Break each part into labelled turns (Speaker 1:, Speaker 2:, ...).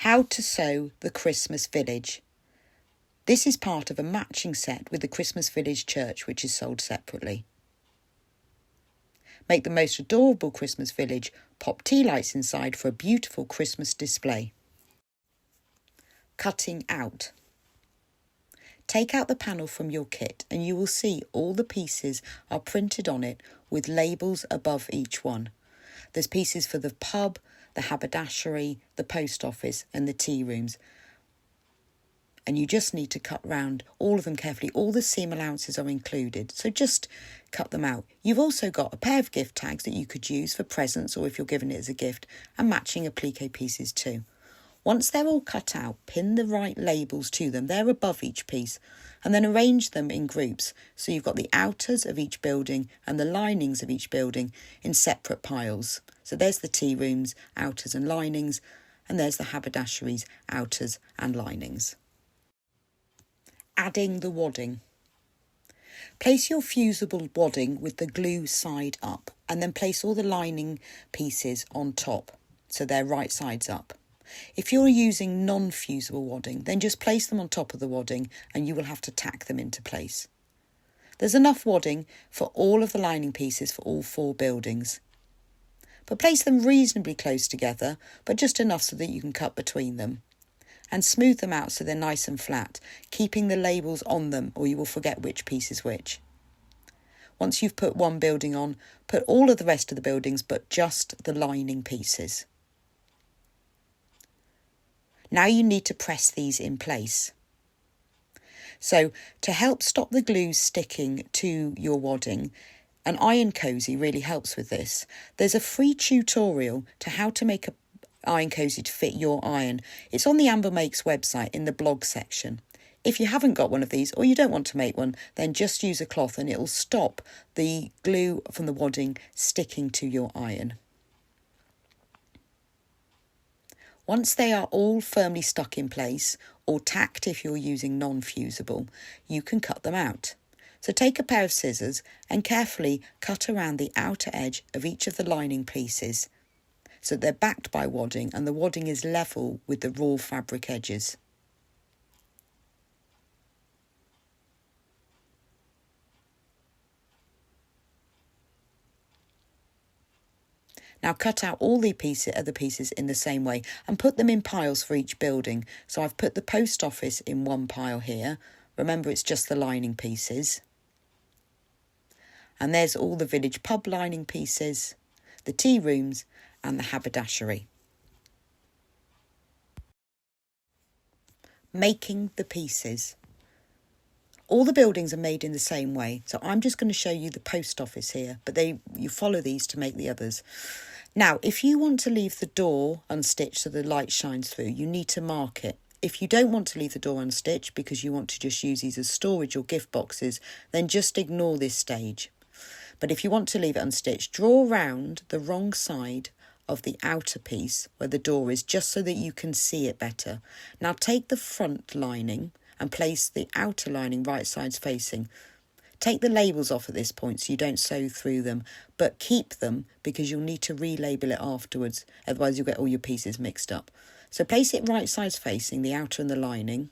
Speaker 1: How to sew the Christmas village. This is part of a matching set with the Christmas village church, which is sold separately. Make the most adorable Christmas village, pop tea lights inside for a beautiful Christmas display. Cutting out. Take out the panel from your kit and you will see all the pieces are printed on it with labels above each one. There's pieces for the pub, the haberdashery, the post office and the tea rooms. And you just need to cut round all of them carefully. All the seam allowances are included, so just cut them out. You've also got a pair of gift tags that you could use for presents or if you're giving it as a gift, and matching appliqué pieces too. Once they're all cut out, pin the right labels to them. They're above each piece, and then arrange them in groups. So you've got the outers of each building and the linings of each building in separate piles. So there's the tea rooms, outers and linings, and there's the haberdasheries, outers and linings. Adding the wadding. Place your fusible wadding with the glue side up and then place all the lining pieces on top so they're right sides up. If you're using non-fusible wadding, then just place them on top of the wadding and you will have to tack them into place. There's enough wadding for all of the lining pieces for all 4 buildings. But place them reasonably close together, but just enough so that you can cut between them. And smooth them out so they're nice and flat, keeping the labels on them or you will forget which piece is which. Once you've put one building on, put all of the rest of the buildings but just the lining pieces. Now you need to press these in place. So to help stop the glue sticking to your wadding, an iron cosy really helps with this. There's a free tutorial to how to make a iron cosy to fit your iron. It's on the Amber Makes website in the blog section. If you haven't got one of these or you don't want to make one, then just use a cloth and it'll stop the glue from the wadding sticking to your iron. Once they are all firmly stuck in place, or tacked if you're using non-fusible, you can cut them out. So take a pair of scissors and carefully cut around the outer edge of each of the lining pieces so they're backed by wadding and the wadding is level with the raw fabric edges. Now cut out all the other pieces in the same way and put them in piles for each building. So I've put the post office in one pile here. Remember, it's just the lining pieces. And there's all the village pub lining pieces, the tea rooms and the haberdashery. Making the pieces. All the buildings are made in the same way, so I'm just going to show you the post office here, but you follow these to make the others. Now, if you want to leave the door unstitched so the light shines through, you need to mark it. If you don't want to leave the door unstitched because you want to just use these as storage or gift boxes, then just ignore this stage. But if you want to leave it unstitched, draw round the wrong side of the outer piece where the door is, just so that you can see it better. Now take the front lining and place the outer lining right sides facing. Take the labels off at this point so you don't sew through them, but keep them because you'll need to relabel it afterwards, otherwise you'll get all your pieces mixed up. So place it right sides facing, the outer and the lining,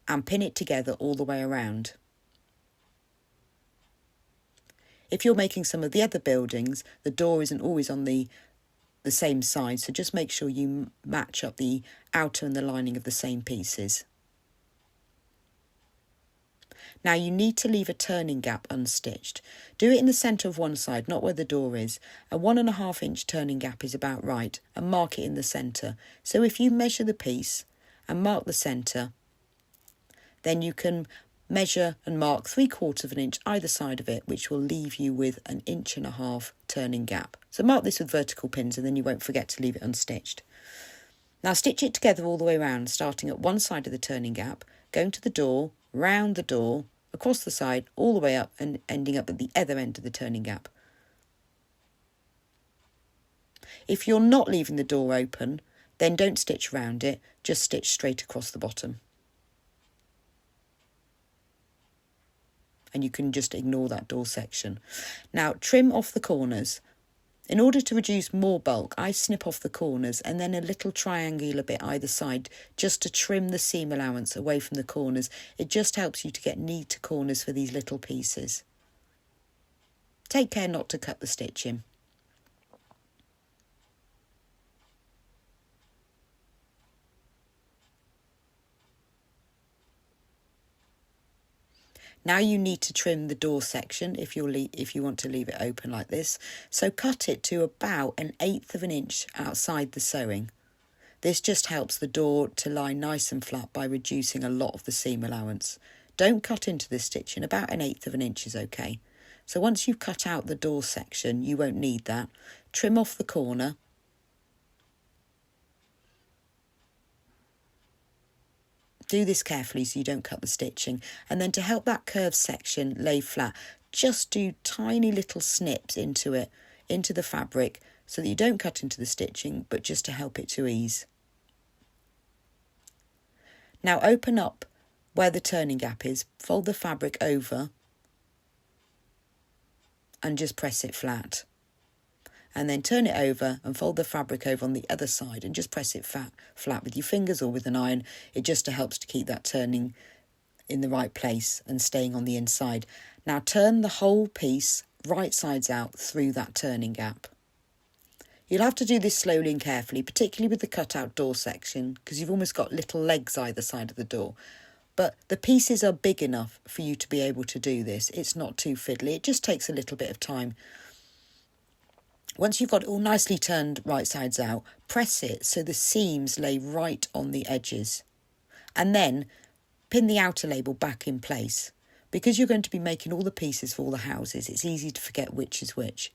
Speaker 1: and pin it together all the way around. If you're making some of the other buildings, the door isn't always on the same side, so just make sure you match up the outer and the lining of the same pieces. Now you need to leave a turning gap unstitched. Do it in the centre of one side, not where the door is. A 1.5 inch turning gap is about right, and mark it in the centre. So if you measure the piece and mark the centre, then you can measure and mark 3/4 inch either side of it, which will leave you with an 1.5 inch turning gap. So mark this with vertical pins and then you won't forget to leave it unstitched. Now stitch it together all the way around, starting at one side of the turning gap, going to the door, round the door, across the side, all the way up and ending up at the other end of the turning gap. If you're not leaving the door open, then don't stitch around it, just stitch straight across the bottom. And you can just ignore that door section. Now trim off the corners In order to reduce more bulk, I snip off the corners and then a little triangular bit either side just to trim the seam allowance away from the corners. It just helps you to get neat corners for these little pieces. Take care not to cut the stitching. Now you need to trim the door section if you want to leave it open like this. So cut it to about 1/8 of an inch outside the sewing. This just helps the door to lie nice and flat by reducing a lot of the seam allowance. Don't cut into the stitching, about 1/8 of an inch is okay. So once you've cut out the door section, you won't need that. Trim off the corner. Do this carefully so you don't cut the stitching. And then to help that curved section lay flat, just do tiny little snips into it, into the fabric, so that you don't cut into the stitching, but just to help it to ease. Now open up where the turning gap is, fold the fabric over and just press it flat. And then turn it over and fold the fabric over on the other side and just press it flat with your fingers or with an iron. It just helps to keep that turning in the right place and staying on the inside. Now turn the whole piece right sides out through that turning gap. You'll have to do this slowly and carefully, particularly with the cut-out door section, because you've almost got little legs either side of the door. But the pieces are big enough for you to be able to do this. It's not too fiddly. It just takes a little bit of time. Once you've got it all nicely turned right sides out, press it so the seams lay right on the edges. And then pin the outer label back in place. Because you're going to be making all the pieces for all the houses, it's easy to forget which is which.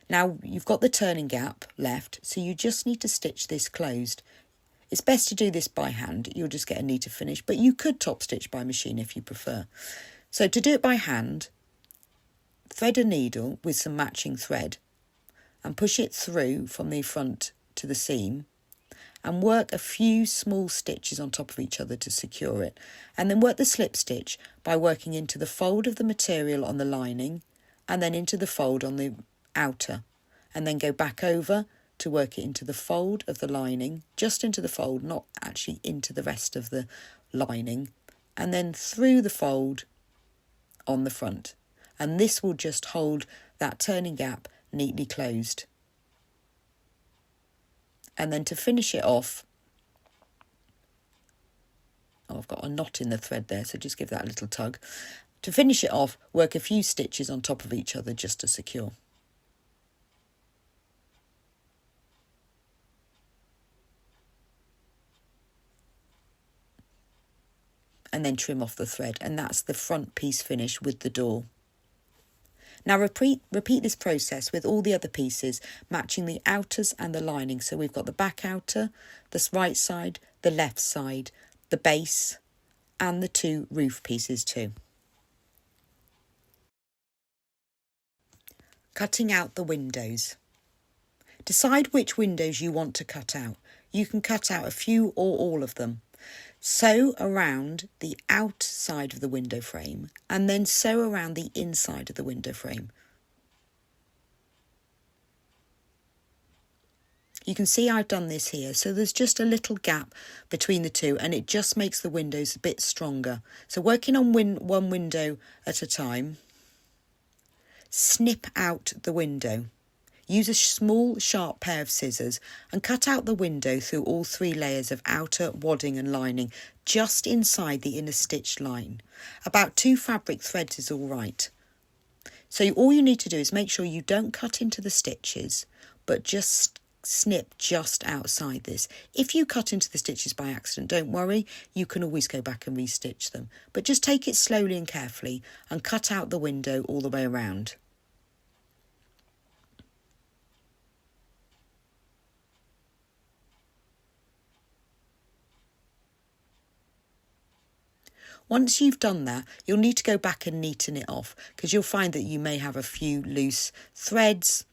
Speaker 1: Now you've got the turning gap left, so you just need to stitch this closed. It's best to do this by hand, you'll just get a neater finish, but you could top stitch by machine if you prefer. So to do it by hand, thread a needle with some matching thread and push it through from the front to the seam and work a few small stitches on top of each other to secure it. And then work the slip stitch by working into the fold of the material on the lining and then into the fold on the outer, and then go back over to work it into the fold of the lining, just into the fold, not actually into the rest of the lining, and then through the fold on the front. And this will just hold that turning gap neatly closed. And then to finish it off, I've got a knot in the thread there, so just give that a little tug. To finish it off, work a few stitches on top of each other just to secure. And then trim off the thread, and that's the front piece finish with the door. Now repeat this process with all the other pieces, matching the outers and the lining. So we've got the back outer, the right side, the left side, the base, and the two roof pieces too. Cutting out the windows. Decide which windows you want to cut out. You can cut out a few or all of them. Sew around the outside of the window frame and then sew around the inside of the window frame. You can see I've done this here, so there's just a little gap between the two and it just makes the windows a bit stronger. So working on one window at a time, snip out the window. Use a small sharp pair of scissors and cut out the window through all 3 layers of outer, wadding and lining, just inside the inner stitch line. About 2 fabric threads is all right. So all you need to do is make sure you don't cut into the stitches, but just snip just outside this. If you cut into the stitches by accident, don't worry, you can always go back and restitch them. But just take it slowly and carefully and cut out the window all the way around. Once you've done that, you'll need to go back and neaten it off because you'll find that you may have a few loose threads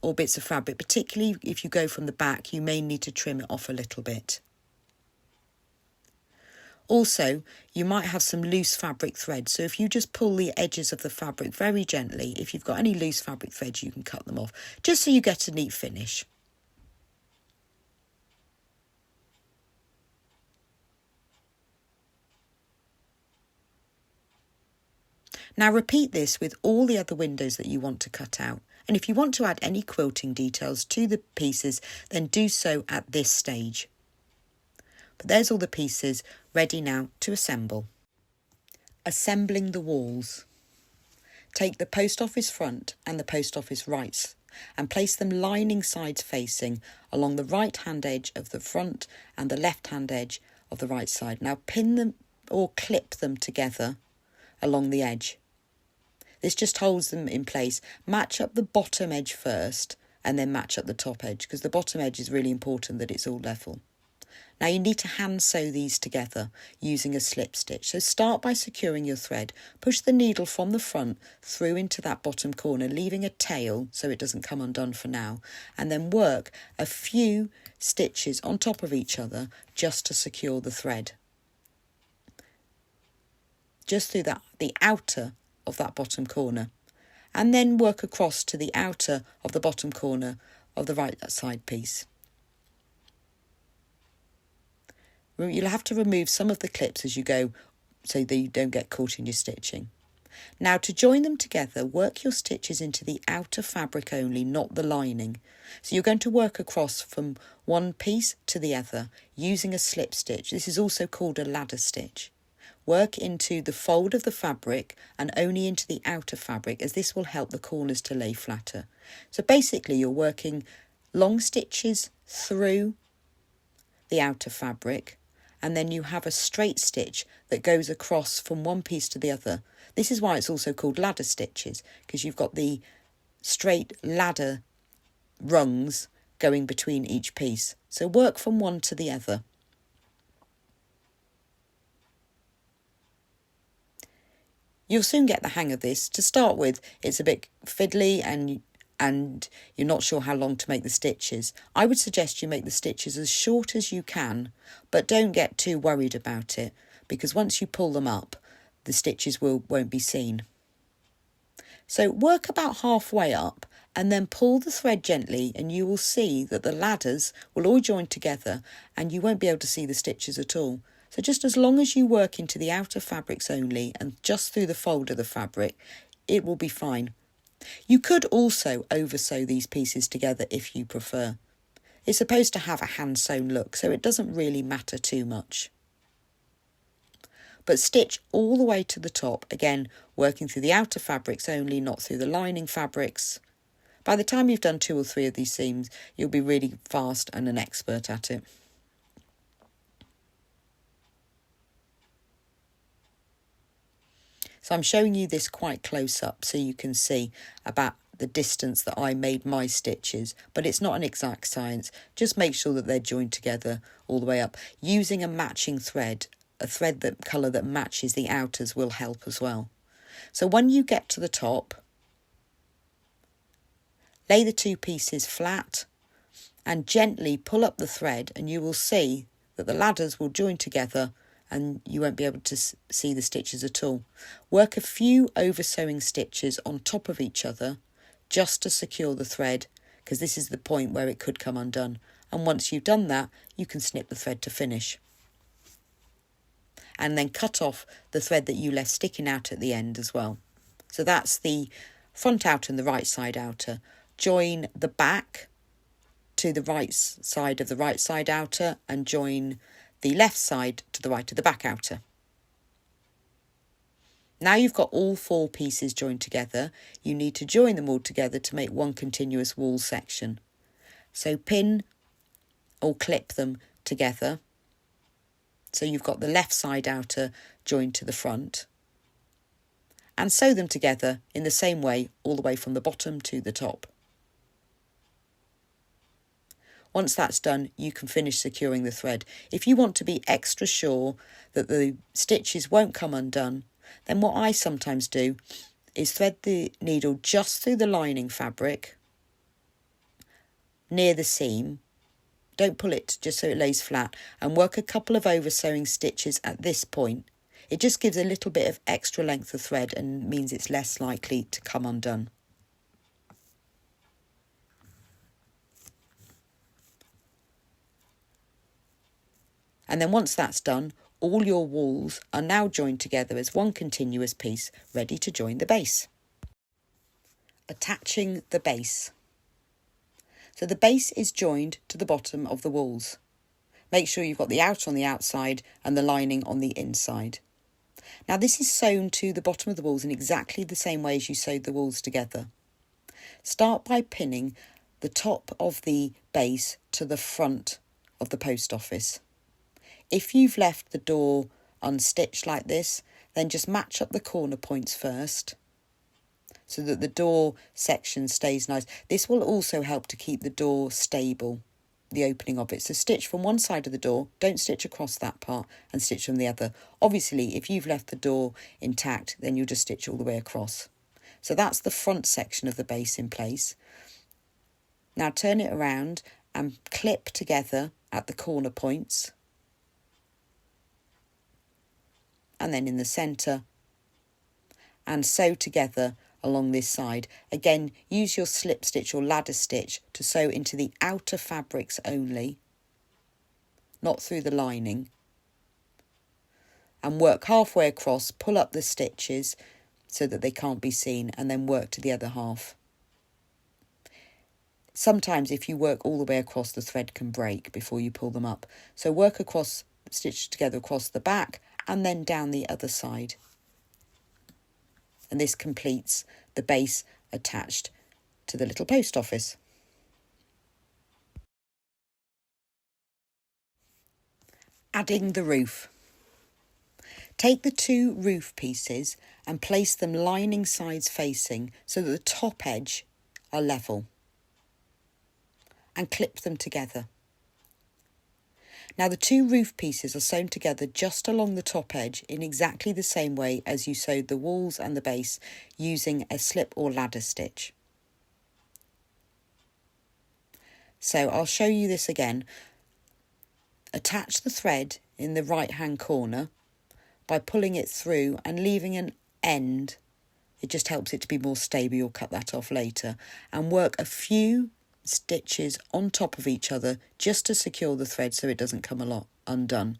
Speaker 1: or bits of fabric, particularly if you go from the back, you may need to trim it off a little bit. Also, you might have some loose fabric thread, so if you just pull the edges of the fabric very gently, if you've got any loose fabric threads, you can cut them off, just so you get a neat finish. Now repeat this with all the other windows that you want to cut out. And if you want to add any quilting details to the pieces, then do so at this stage. But there's all the pieces ready now to assemble. Assembling the walls. Take the post office front and the post office rights and place them lining sides facing along the right hand edge of the front and the left hand edge of the right side. Now pin them or clip them together along the edge. This just holds them in place. Match up the bottom edge first and then match up the top edge, because the bottom edge is really important that it's all level. Now you need to hand sew these together using a slip stitch. So start by securing your thread. Push the needle from the front through into that bottom corner, leaving a tail so it doesn't come undone for now. And then work a few stitches on top of each other just to secure the thread. Just through the outer of that bottom corner. And then work across to the outer of the bottom corner of the right side piece. You'll have to remove some of the clips as you go so that you don't get caught in your stitching. Now to join them together, work your stitches into the outer fabric only, not the lining. So you're going to work across from one piece to the other using a slip stitch. This is also called a ladder stitch. Work into the fold of the fabric and only into the outer fabric, as this will help the corners to lay flatter. So basically you're working long stitches through the outer fabric, and then you have a straight stitch that goes across from one piece to the other. This is why it's also called ladder stitches, because you've got the straight ladder rungs going between each piece. So work from one to the other. You'll soon get the hang of this. To start with, it's a bit fiddly and you're not sure how long to make the stitches. I would suggest you make the stitches as short as you can, but don't get too worried about it, because once you pull them up, the stitches won't be seen. So work about halfway up and then pull the thread gently, and you will see that the ladders will all join together and you won't be able to see the stitches at all. So just as long as you work into the outer fabrics only and just through the fold of the fabric, it will be fine. You could also over sew these pieces together if you prefer. It's supposed to have a hand sewn look, so it doesn't really matter too much. But stitch all the way to the top, again working through the outer fabrics only, not through the lining fabrics. By the time you've done 2 or 3 of these seams, you'll be really fast and an expert at it. So I'm showing you this quite close up so you can see about the distance that I made my stitches, but it's not an exact science. Just make sure that they're joined together all the way up. Using a matching thread, a thread that colour that matches the outers, will help as well. So when you get to the top, lay the 2 pieces flat and gently pull up the thread, and you will see that the ladders will join together and you won't be able to see the stitches at all. Work a few over sewing stitches on top of each other just to secure the thread, because this is the point where it could come undone. And once you've done that, you can snip the thread to finish. And then cut off the thread that you left sticking out at the end as well. So that's the front outer and the right side outer. Join the back to the right side of the right side outer and join the left side to the right of the back outer. Now you've got all 4 pieces joined together, you need to join them all together to make one continuous wall section. So pin or clip them together. So you've got the left side outer joined to the front. And sew them together in the same way all the way from the bottom to the top. Once that's done, you can finish securing the thread. If you want to be extra sure that the stitches won't come undone, then what I sometimes do is thread the needle just through the lining fabric near the seam, Don't pull it just so it lays flat, and work a couple of over sewing stitches at this point. It just gives a little bit of extra length of thread and means it's less likely to come undone. And then once that's done, all your walls are now joined together as one continuous piece, ready to join the base. Attaching the base. So the base is joined to the bottom of the walls. Make sure you've got the outer on the outside and the lining on the inside. Now this is sewn to the bottom of the walls in exactly the same way as you sewed the walls together. Start by pinning the top of the base to the front of the post office. If you've left the door unstitched like this, then just match up the corner points first so that the door section stays nice. This will also help to keep the door stable, the opening of it. So stitch from one side of the door, don't stitch across that part, and stitch from the other. Obviously, if you've left the door intact, then you'll just stitch all the way across. So that's the front section of the base in place. Now turn it around and clip together at the corner points, and then in the centre, and sew together along this side. Again, use your slip stitch or ladder stitch to sew into the outer fabrics only, not through the lining. And work halfway across, pull up the stitches so that they can't be seen, and then work to the other half. Sometimes if you work all the way across, the thread can break before you pull them up. So work across, stitch together across the back and then down the other side. And this completes the base attached to the little post office. Adding the roof. Take the two roof pieces and place them lining sides facing so that the top edge are level, and clip them together. Now the two roof pieces are sewn together just along the top edge in exactly the same way as you sewed the walls and the base using a slip or ladder stitch. So I'll show you this again. Attach the thread in the right hand corner by pulling it through and leaving an end. It just helps it to be more stable. You'll cut that off later, and work a few stitches on top of each other just to secure the thread so it doesn't come undone.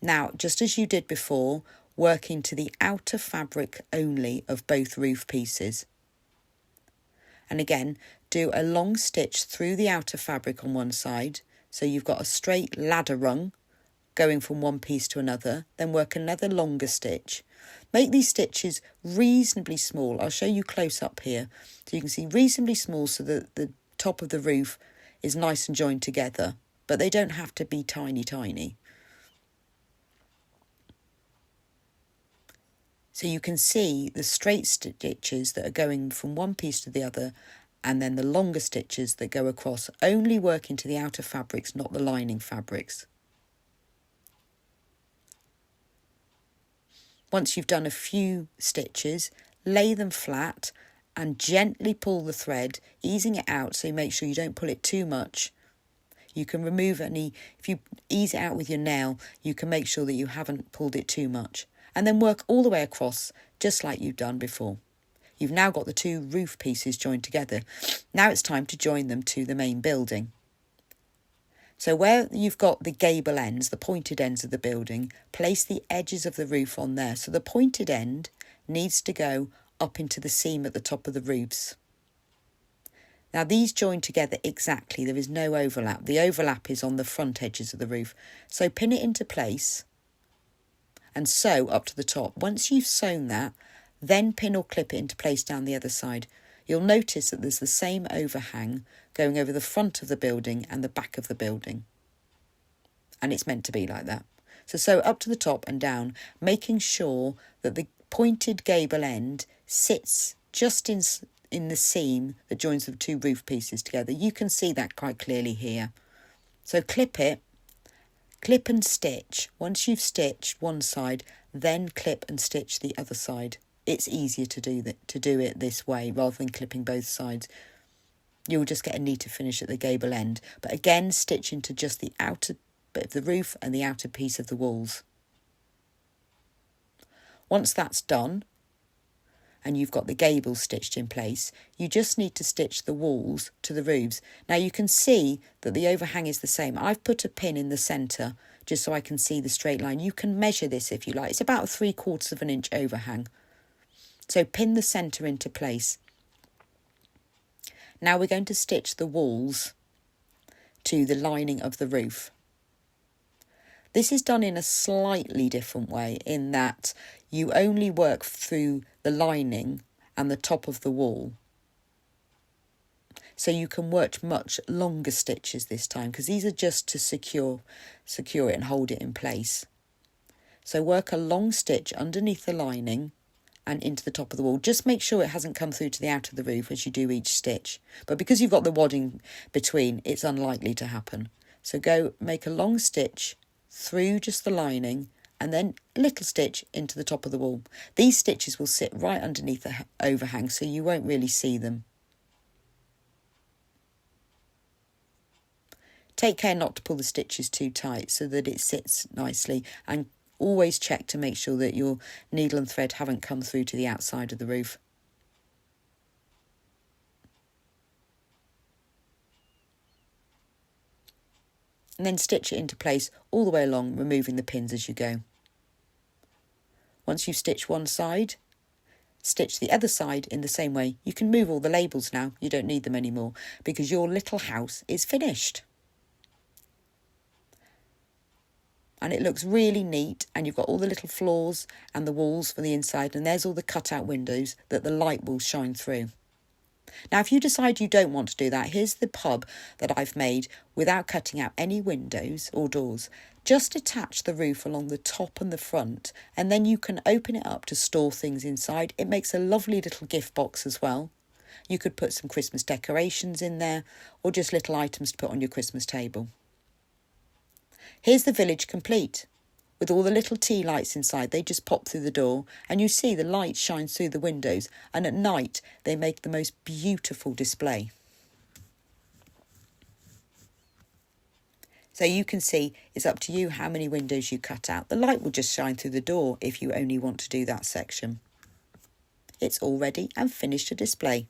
Speaker 1: Now, just as you did before, work into the outer fabric only of both roof pieces. And again, do a long stitch through the outer fabric on one side, so you've got a straight ladder rung going from one piece to another, then work another longer stitch. Make these stitches reasonably small. I'll show you close up here. So you can see reasonably small so that the top of the roof is nice and joined together, but they don't have to be tiny, tiny. So you can see the straight stitches that are going from one piece to the other, and then the longer stitches that go across. Only work into the outer fabrics, not the lining fabrics. Once you've done a few stitches, lay them flat and gently pull the thread, easing it out so you make sure you don't pull it too much. You can remove any, if you ease it out with your nail, you can make sure that you haven't pulled it too much. And then work all the way across, just like you've done before. You've now got the two roof pieces joined together. Now it's time to join them to the main building. So where you've got the gable ends, the pointed ends of the building, place the edges of the roof on there. So the pointed end needs to go up into the seam at the top of the roofs. Now these join together exactly. There is no overlap. The overlap is on the front edges of the roof. So pin it into place and sew up to the top. Once you've sewn that, then pin or clip it into place down the other side. You'll notice that there's the same overhang going over the front of the building and the back of the building. And it's meant to be like that. So sew up to the top and down, making sure that the pointed gable end sits just in the seam that joins the two roof pieces together. You can see that quite clearly here. So clip it, clip and stitch. Once you've stitched one side, then clip and stitch the other side. It's easier to do it this way rather than clipping both sides. You'll just get a neater finish at the gable end. But again, stitch into just the outer bit of the roof and the outer piece of the walls. Once that's done, and you've got the gable stitched in place, you just need to stitch the walls to the roofs. Now you can see that the overhang is the same. I've put a pin in the centre just so I can see the straight line. You can measure this if you like. It's about 3/4 of an inch overhang. So pin the centre into place. Now we're going to stitch the walls to the lining of the roof. This is done in a slightly different way in that you only work through the lining and the top of the wall. So you can work much longer stitches this time because these are just to secure it and hold it in place. So work a long stitch underneath the lining and into the top of the wall. Just make sure it hasn't come through to the outer of the roof as you do each stitch. But because you've got the wadding between, it's unlikely to happen. So go make a long stitch through just the lining and then a little stitch into the top of the wall. These stitches will sit right underneath the overhang so you won't really see them. Take care not to pull the stitches too tight so that it sits nicely, and always check to make sure that your needle and thread haven't come through to the outside of the roof. And then stitch it into place all the way along, removing the pins as you go. Once you've stitched one side, stitch the other side in the same way. You can move all the labels now, you don't need them anymore because your little house is finished. And it looks really neat, and you've got all the little floors and the walls for the inside, and there's all the cut-out windows that the light will shine through. Now, if you decide you don't want to do that, here's the pub that I've made without cutting out any windows or doors. Just attach the roof along the top and the front, and then you can open it up to store things inside. It makes a lovely little gift box as well. You could put some Christmas decorations in there, or just little items to put on your Christmas table. Here's the village complete, with all the little tea lights inside. They just pop through the door, and you see the light shines through the windows, and at night they make the most beautiful display. So you can see it's up to you how many windows you cut out. The light will just shine through the door if you only want to do that section. It's all ready and finished to display.